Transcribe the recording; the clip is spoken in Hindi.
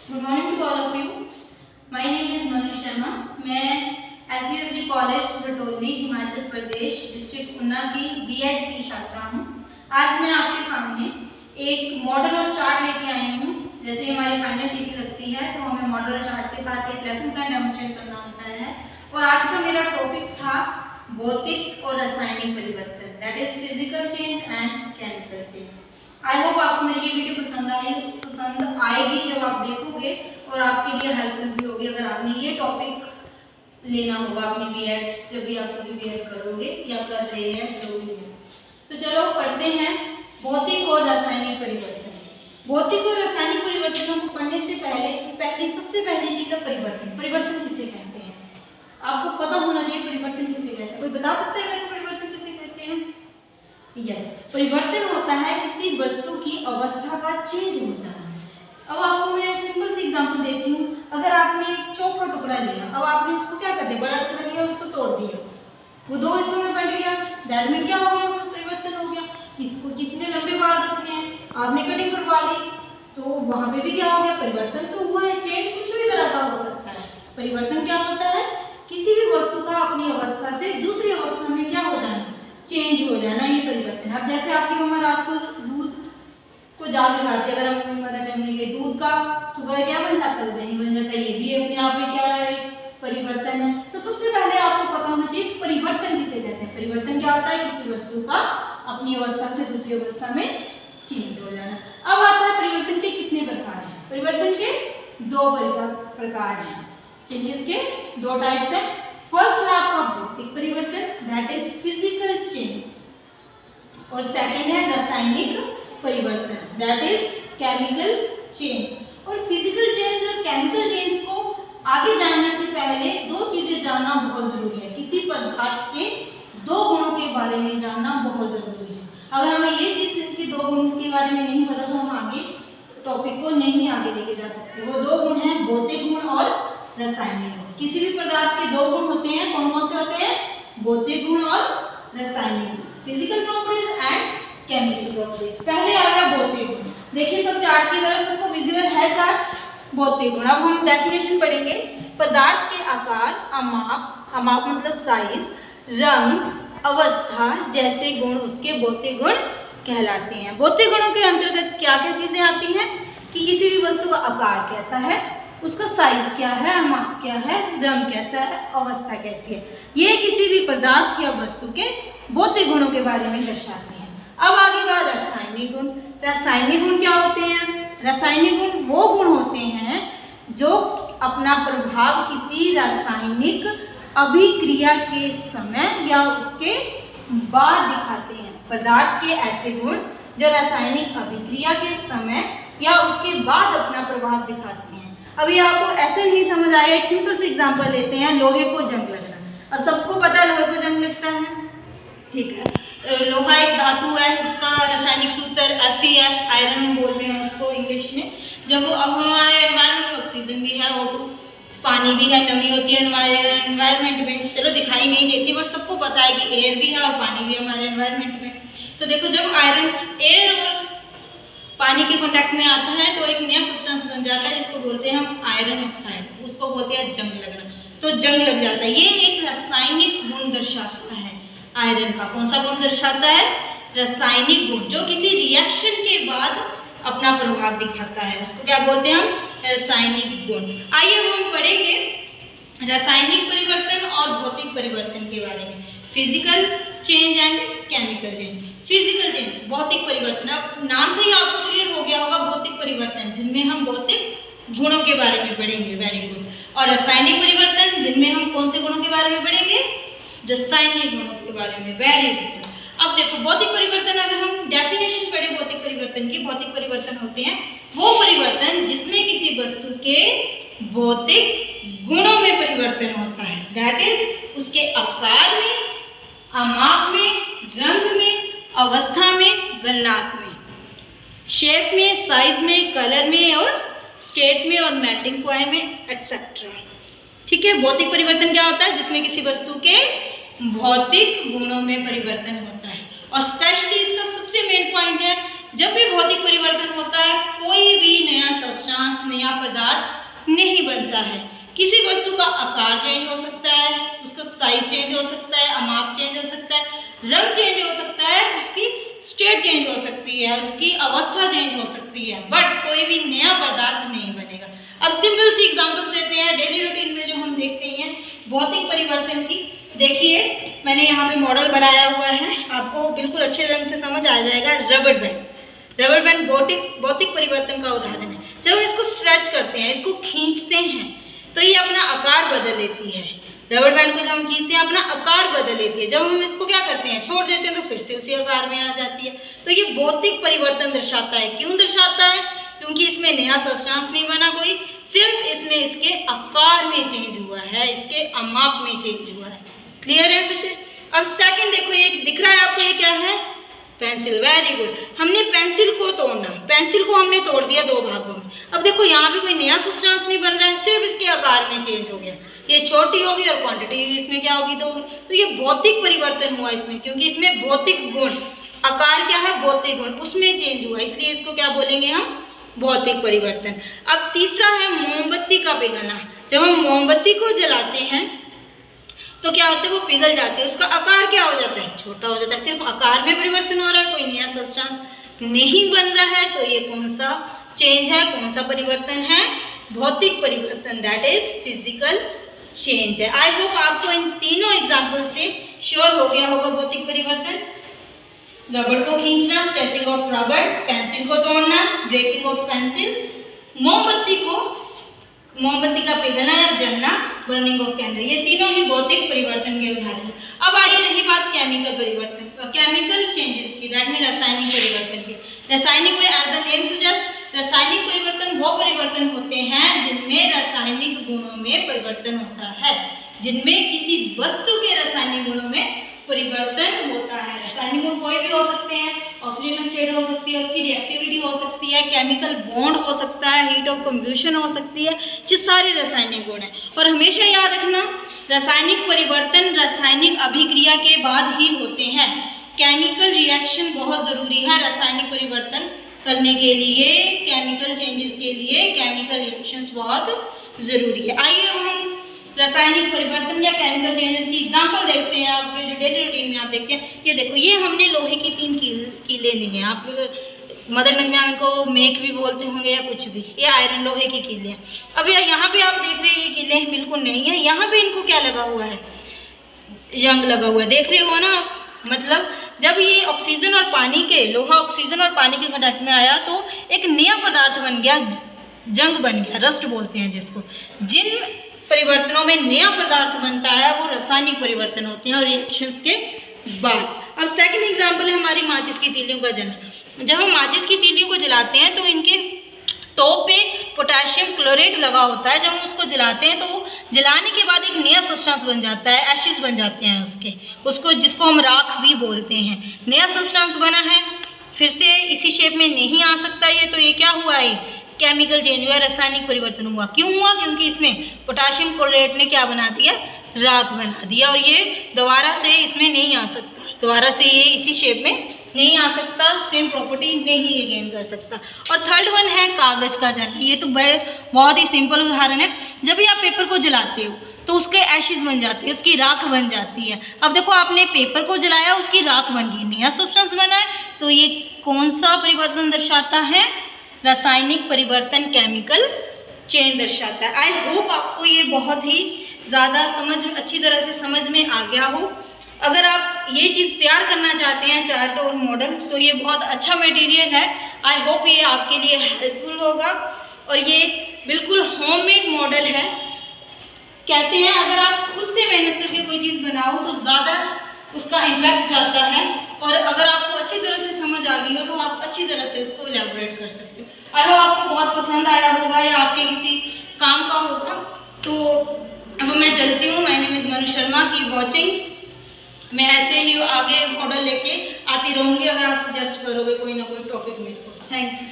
Good morning to all of you. My name is Manu Sharma. मैं SCSD college Bhatoli Himachal Pradesh district Una की B.Ed की छात्रा हूँ। आज मैं आपके सामने एक मॉडल और चार्ट लेके आई हूँ। जैसे हमारी फाइनल टीपी लगती है तो हमें मॉडल और चार्ट के साथ एक लेसन प्लान डेमोन्स्ट्रेट करना होता है। और आज का मेरा टॉपिक था भौतिक और रासायनिक परिवर्तन, that is physical change and chemical change. I hope आपको मेरी ये वीडियो पसंद आएगी जब आप देखोगे और आपके लिए हेल्पफुल भी होगी अगर आपने ये टॉपिक लेना होगा अपनी B.Ed, जब भी आप अपनी B.Ed करोगे या कर रहे हैं जो भी है। तो चलो पढ़ते हैं भौतिक और रासायनिक परिवर्तन। भौतिक और रासायनिक परिवर्तनों को पढ़ने से पहले सबसे पहली चीज है परिवर्तन। परिवर्तन किसे कहते हैं आपको पता होना चाहिए। परिवर्तन किसे कहते हैं, कोई बता सकता है मेरे को परिवर्तन किसे कहते हैं? यस, परिवर्तन होता है किसी वस्तु की अवस्था का चेंज हो जाना। अब आपको मैं सिंपल सी एग्जांपल देती हूँ। अगर आपने चौक का टुकड़ा लिया, अब आपने उसको क्या कर दिया, बड़ा टुकड़ा लिया उसको तोड़ दिया, वो दो हिस्सों में बट गया, दैट में क्या हो गया, उसमें परिवर्तन हो गया। किसी ने लंबे बाल रखे हैं, आपने कटिंग करवा ली, तो वहां पे भी क्या हो गया, परिवर्तन तो हुआ है। चेंज कुछ भी तरह का हो सकता है। परिवर्तन क्या होता है, किसी भी वस्तु का अपनी अवस्था से दूसरी अवस्था में क्या हो जाना, चेंज हो जाना, ये परिवर्तन। अब जैसे आपकी मम्मा रात को दूध को जाग लगाती है, अगर हम मदर टाइम में दूध का सुबह क्या बन जाता है, दही बन जाता है, ये भी अपने आप में क्या है, परिवर्तन है। तो सबसे पहले आपको पता होना चाहिए परिवर्तन किसे कहते हैं। परिवर्तन क्या होता है, किसी वस्तु का अपनी अवस्था से दूसरी अवस्था में चेंज हो जाना। अब आता है परिवर्तन के कितने प्रकार हैं। परिवर्तन के दो प्रकार हैं, चेंजेस के दो टाइप्स हैं। फर्स्ट है आपका भौतिक परिवर्तन, दैट इज फिजिकल चेंज, और सेकंड है रासायनिक परिवर्तन, दैट इज केमिकल चेंज। और फिजिकल चेंज और केमिकल चेंज को आगे जानने से पहले दो चीजें जानना बहुत जरूरी है। किसी पदार्थ के दो गुणों के बारे में जानना बहुत जरूरी है। अगर हमें ये चीज इनके दो गुणों के बारे में नहीं पता तो हम आगे टॉपिक को नहीं आगे लेके जा सकते। वो दो गुण हैं भौतिक गुण और रासायनिक गुण। किसी भी पदार्थ के दो गुण होते हैं, कौन कौन से होते हैं, भौतिक गुण और रासायनिक गुण, physical properties and chemical properties. पहले आ गया भौतिक गुण। देखिए सब चार्ट की तरफ सबको विजिबल है चार्ट। भौतिक गुण, अब हम डेफिनेशन पढ़ेंगे। पदार्थ के आकार, अमाप मतलब साइज, रंग, अवस्था जैसे गुण उसके भौतिक गुण कहलाते हैं। भौतिक गुणों के अंतर्गत क्या क्या चीजें आती हैं कि किसी भी वस्तु का आकार कैसा है, उसका साइज क्या है, माप क्या है, रंग कैसा है, अवस्था कैसी है, ये किसी भी पदार्थ या वस्तु के भौतिक गुणों के बारे में दर्शाते हैं। अब आगे बात रासायनिक गुण। रासायनिक गुण क्या होते हैं? रासायनिक गुण वो गुण होते हैं जो अपना प्रभाव किसी रासायनिक अभिक्रिया के समय या उसके बाद दिखाते हैं। पदार्थ के ऐसे गुण जो रासायनिक अभिक्रिया के समय या उसके बाद अपना प्रभाव दिखाते हैं। अभी आपको ऐसे नहीं समझ आएगा, एक सिंपल सी एग्जांपल लेते हैं, लोहे को जंग लगना। अब सबको पता है लोहे को जंग लगता है, ठीक है। लोहा एक धातु है जिसका रासायनिक सूत्र Fe है, आयरन हम बोलते हैं उसको इंग्लिश में। जब अब हमारे एनवायरनमेंट में ऑक्सीजन भी है, O2, पानी भी है, नमी होती है हमारे एनवायरनमेंट में, चलो दिखाई नहीं देती बट सबको पता है कि एयर भी है और पानी भी है हमारे एनवायरनमेंट में। तो देखो जब आयरन एयर और पानी के कांटेक्ट में आता है तो एक नया सब्सटेंस बन जाता है जिसको बोलते हैं हम आयरन ऑक्साइड, उसको बोलते हैं जंग लगना। तो जंग लग जाता है, ये एक रासायनिक गुण दर्शाता है आयरन का। कौन सा गुण दर्शाता है? रासायनिक गुण, जो किसी रिएक्शन के बाद अपना प्रभाव दिखाता है, उसको क्या बोलते हैं हम? रासायनिक गुण। आइए अब हम पढ़ेंगे रासायनिक परिवर्तन और भौतिक परिवर्तन के बारे में, physical change and chemical change. Physical change, भौतिक परिवर्तन, अब नाम से ही आपको क्लियर हो गया होगा, भौतिक परिवर्तन जिनमें हम भौतिक गुणों के बारे में पढ़ेंगे, वेरी गुड। और रासायनिक परिवर्तन जिनमें हम कौन से गुणों के बारे में पढ़ेंगे? रासायनिक गुणों के बारे में, वेरी गुड। अब देखो भौतिक परिवर्तन, अगर हम डेफिनेशन पढ़े भौतिक परिवर्तन की, भौतिक परिवर्तन होते हैं वो परिवर्तन जिसमें किसी वस्तु के भौतिक गुणों में परिवर्तन होता है, दैट इज उसके आकार में, माप में, रंग में, अवस्था में, गलनांक में, शेप में, साइज में, कलर में और स्टेट में और मेल्टिंग पॉइंट में एटसेट्रा। ठीक है, भौतिक परिवर्तन क्या होता है? जिसमें किसी वस्तु के भौतिक गुणों में परिवर्तन होता है। और स्पेशली इसका सबसे मेन पॉइंट है जब भी भौतिक परिवर्तन होता है कोई भी नया सब्सटेंस, नया पदार्थ नहीं बनता है। किसी वस्तु का आकार चेंज हो सकता है, उसका साइज चेंज हो सकता है, माप चेंज हो सकता है, रंग चेंज हो सकता है, उसकी स्टेट चेंज हो सकती है, उसकी अवस्था चेंज हो सकती है, बट कोई भी नया पदार्थ नहीं बनेगा। अब सिंपल सी एग्जांपल्स देते हैं डेली रूटीन में जो हम देखते हैं भौतिक परिवर्तन की। देखिए मैंने यहाँ पे मॉडल बनाया हुआ है, आपको बिल्कुल अच्छे ढंग से समझ आ जाएगा। रबर बैंड, रबर बैंड भौतिक परिवर्तन का उदाहरण है। जब हम इसको स्ट्रेच करते हैं, इसको खींचते हैं तो ये अपना आकार बदल लेती है। रबर बैंड को जब हम खींचते हैं अपना आकार बदल लेती है। जब हम इसको क्या करते हैं, छोड़ देते हैं तो फिर से उसी आकार में आ जाती है। तो ये भौतिक परिवर्तन दर्शाता है। क्यों दर्शाता है? क्योंकि इसमें नया सब्सटेंस नहीं बना कोई, सिर्फ इसमें इसके आकार में चेंज हुआ है, इसके माप में चेंज हुआ है। क्लियर है बच्चे? अब सेकंड देखो, ये दिख रहा है आपको, ये क्या है? पेंसिल। Very good. हमने पेंसिल को तोड़ना, पेंसिल को हमने तोड़ दिया दो भागों में। अब देखो यहाँ पे कोई नया सब्सटेंस नहीं बन रहा है, सिर्फ इसके आकार में चेंज हो गया। ये छोटी होगी और क्वांटिटी इसमें क्या होगी, दो होगी। तो ये भौतिक परिवर्तन हुआ इसमें, क्योंकि इसमें भौतिक गुण, आकार क्या है, भौतिक गुण, उसमें चेंज हुआ, इसलिए इसको क्या बोलेंगे हम, भौतिक परिवर्तन। अब तीसरा है मोमबत्ती का पिघलना। जब हम मोमबत्ती को जलाते हैं तो क्या होता है, वो पिघल जाती है, उसका आकार क्या हो जाता है, छोटा हो जाता है। सिर्फ आकार में परिवर्तन हो रहा है, कोई नया सब्सटेंस नहीं बन रहा है। तो ये कौन सा चेंज है, कौन सा परिवर्तन है, भौतिक परिवर्तन, दैट इज फिजिकल चेंज है। आई होप आपको इन तीनों एग्जाम्पल से श्योर हो गया होगा भौतिक परिवर्तन। रबड़ को खींचना, स्ट्रेचिंग ऑफ रबड़, पेंसिल को तोड़ना, ब्रेकिंग ऑफ पेंसिल, मोमबत्ती का पिघलना या जलना, बर्निंग ऑफ कैंडल, ये तीनों ही भौतिक परिवर्तन के उदाहरण हैं। अब आइए रही बात केमिकल परिवर्तन, केमिकल चेंजेस की, दैट मीन रासायनिक परिवर्तन की। रासायनिक में एज द नेम सजेस्ट, रासायनिक परिवर्तन वो परिवर्तन होते हैं जिनमें रासायनिक गुणों में परिवर्तन होता है, जिनमें किसी वस्तु के रासायनिक गुणों में परिवर्तन होता है। रासायनिक गुण कोई भी हो सकते हैं, ऑक्सीडेशन स्टेट हो सकती है, उसकी रिएक्टिविटी हो सकती है, केमिकल बॉन्ड हो सकता है, हीट ऑफ कंबशन हो सकती है, ये सारे रासायनिक गुण हैं। और हमेशा याद रखना, रासायनिक परिवर्तन रासायनिक अभिक्रिया के बाद ही होते हैं। केमिकल रिएक्शन बहुत ज़रूरी है रासायनिक परिवर्तन करने के लिए, केमिकल चेंजेस के लिए केमिकल रिएक्शंस बहुत ज़रूरी है। आइए हम रासायनिक परिवर्तन या केमिकल चेंजेस की एग्जांपल देखते हैं। आपके जो डेली रूटीन में आप देखते हैं, ये देखो, ये हमने लोहे की 3 कीले ली हैं। आप मदर टंग में इनको मेक भी बोलते होंगे या कुछ भी, ये आयरन लोहे की कीले हैं। अब यहाँ पे आप देख रहे हैं ये कीले बिल्कुल नहीं है, यहाँ पे इनको क्या लगा हुआ है, जंग लगा हुआ है, देख रहे हो ना। मतलब जब ये ऑक्सीजन और पानी के, लोहा ऑक्सीजन और पानी के कांटेक्ट में आया तो एक नया पदार्थ बन गया, जंग बन गया, रस्ट बोलते हैं जिसको। जिन परिवर्तनों में नया पदार्थ बनता है वो रासायनिक परिवर्तन होते हैं और रिएक्शंस के बाद। अब सेकंड एग्जांपल है हमारी माचिस की तीलियों का जलना। जब हम माचिस की तीलियों को जलाते हैं तो इनके टॉप पे पोटेशियम क्लोराइड लगा होता है। जब हम उसको जलाते हैं तो जलाने के बाद एक नया सब्सटेंस बन जाता है, एशेस बन जाते हैं उसको जिसको हम राख भी बोलते हैं। नया सब्सटेंस बना है, फिर से इसी शेप में नहीं आ सकता ये, तो ये क्या हुआ है, केमिकल चेंज हुआ, रासायनिक परिवर्तन हुआ। क्यों हुआ? क्योंकि इसमें पोटेशियम क्लोराइड ने क्या बना दिया, राख बना दिया, और ये दोबारा से इसमें नहीं आ सकता, दोबारा से ये इसी शेप में नहीं आ सकता, सेम प्रॉपर्टी नहीं ये गेन कर सकता। और थर्ड वन है कागज का जलना। ये तो बहुत ही सिंपल उदाहरण है। जब भी आप पेपर को जलाते हो तो उसके एशेस बन जाती है, उसकी राख बन जाती है। अब देखो आपने पेपर को जलाया, उसकी राख बन गई, नया सब्सटेंस बना है, तो ये कौन सा परिवर्तन दर्शाता है, रासायनिक परिवर्तन, केमिकल चेंज दर्शाता है। आई होप आपको ये बहुत ही ज़्यादा अच्छी तरह से समझ में आ गया हो। अगर आप ये चीज़ तैयार करना चाहते हैं, चार्ट और मॉडल, तो ये बहुत अच्छा मटेरियल है। आई होप ये आपके लिए हेल्पफुल होगा। और ये बिल्कुल होममेड मॉडल है। कहते हैं अगर आप खुद से मेहनत करके कोई चीज़ बनाओ तो ज़्यादा उसका इम्पैक्ट जाता है, और अगर आपको अच्छी तरह से समझ आ गई हो तो आप अच्छी तरह से इसको इलैबोरेट कर सकते हो। अगर आपको बहुत पसंद आया होगा या आपके किसी काम का होगा। तो अब मैं चलती हूँ। My name is Manu Sharma, keep watching. मैं ऐसे ही आगे मॉडल लेके आती रहूँगी अगर आप सजेस्ट करोगे कोई ना कोई टॉपिक मेरे को। Thank you.